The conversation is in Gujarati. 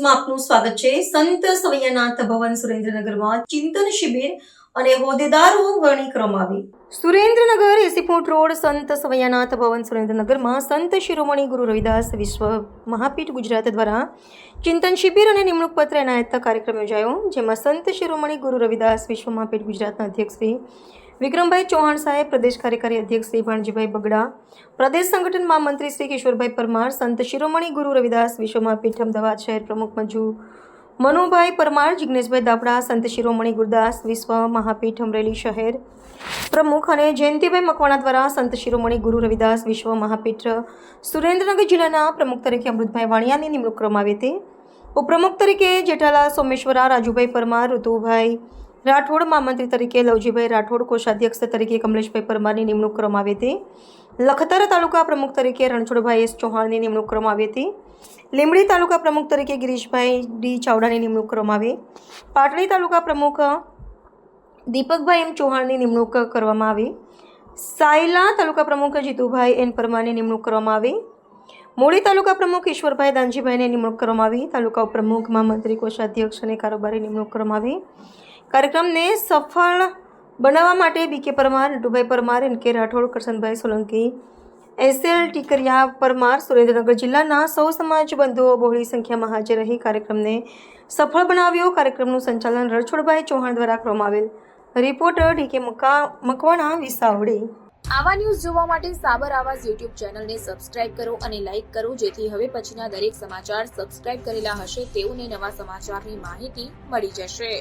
ન્યૂઝમાં આપનું સ્વાગત છે। સંત સવૈયાનાથ ભવન સુરેન્દ્રનગરમાં ચિંતન શિબિર અને હોદ્દેદારો વરણી કરવામાં આવી। સુરેન્દ્રનગર 80 ફૂટ રોડ સંત સવૈયાનાથ ભવન સુરેન્દ્રનગરમાં સંત શિરોમણી ગુરુ રવિદાસ વિશ્વ મહાપીઠ ગુજરાત દ્વારા ચિંતન શિબિર અને નિમણૂક પત્ર એનાયત કાર્યક્રમ યોજાયો, જેમાં સંત શિરોમણી ગુરુ રવિદાસ વિશ્વ મહાપીઠ ગુજરાતના અધ્યક્ષ શ્રી વિક્રમભાઈ ચૌહાણ સાહેબ, પ્રદેશ કાર્યકારી અધ્યક્ષ શ્રી ભાણજીભાઈ બગડા, પ્રદેશ સંગઠન મહામંત્રી શ્રી કિશોરભાઈ પરમાર, સંત શિરોમણી ગુરુ રવિદાસ વિશ્વ મહાપીઠ અમદાવાદ શહેર પ્રમુખ મનુભાઈ પરમાર, જિગ્નેશભાઈ દાપડા, સંત શિરોમણી ગુરુદાસ વિશ્વ મહાપીઠ અમરેલી શહેર પ્રમુખ અને જયંતિભાઈ મકવાણા દ્વારા સંત શિરોમણી ગુરુ રવિદાસ વિશ્વ મહાપીઠ સુરેન્દ્રનગર જિલ્લાના પ્રમુખ તરીકે અમૃતભાઈ વાણિયાની નિમણૂક કરવામાં આવી હતી। ઉપપ્રમુખ તરીકે જેઠાલાલ સોમેશ્વરા, રાજુભાઈ પરમાર, ઋતુભાઈ રાઠોડ, મહામંત્રી તરીકે લવજીભાઈ રાઠોડ, કોષાધ્યક્ષ તરીકે કમલેશભાઈ પરમારની નિમણૂક કરવામાં આવી હતી। લખતર તાલુકા પ્રમુખ તરીકે રણછોડભાઈ એસ ચૌહાણની નિમણૂક કરવામાં આવી હતી। લીંબડી તાલુકા પ્રમુખ તરીકે ગિરીશભાઈ ડી ચાવડાની નિમણૂક કરવામાં આવી। પાટડી તાલુકા પ્રમુખ દીપકભાઈ એમ ચૌહાણની નિમણૂક કરવામાં આવી। સાયલા તાલુકા પ્રમુખ જીતુભાઈ એન પરમારની નિમણૂક કરવામાં આવી। મૂળી તાલુકા પ્રમુખ ઈશ્વરભાઈ દાનજીભાઈની નિમણૂક કરવામાં આવી। તાલુકા ઉપપ્રમુખ, મહામંત્રી, કોષાધ્યક્ષ અને કારોબારી નિમણૂક કરવામાં આવી। કાર્યક્રમને સફળ બનાવવા માટે બીકે પરમાર, નટુભાઈ પરમાર, એનકે રાઠોડ, કરશનભાઈ સોલંકી, એસએલ ટીકરિયા પરમાર, સુરેન્દ્રનગર જિલ્લાના સૌ સમાજ બંધુઓ બહોળી સંખ્યામાં હાજર રહી કાર્યક્રમને સફળ બનાવ્યો। કાર્યક્રમનું સંચાલન રણછોડભાઈ ચૌહાણ દ્વારા કરવામાં આવેલ। Reporter D K Makwana, Visavadi. આવા ન્યૂઝ જોવા માટે સાબર આવાજ યુટ્યુબ ચેનલને સબસ્ક્રાઇબ કરો અને લાઇક કરો, જેથી હવે પછીના દરેક સમાચાર સબસ્ક્રાઇબ કરેલા હશે તેઓને નવા સમાચારની માહિતી મળી જશે।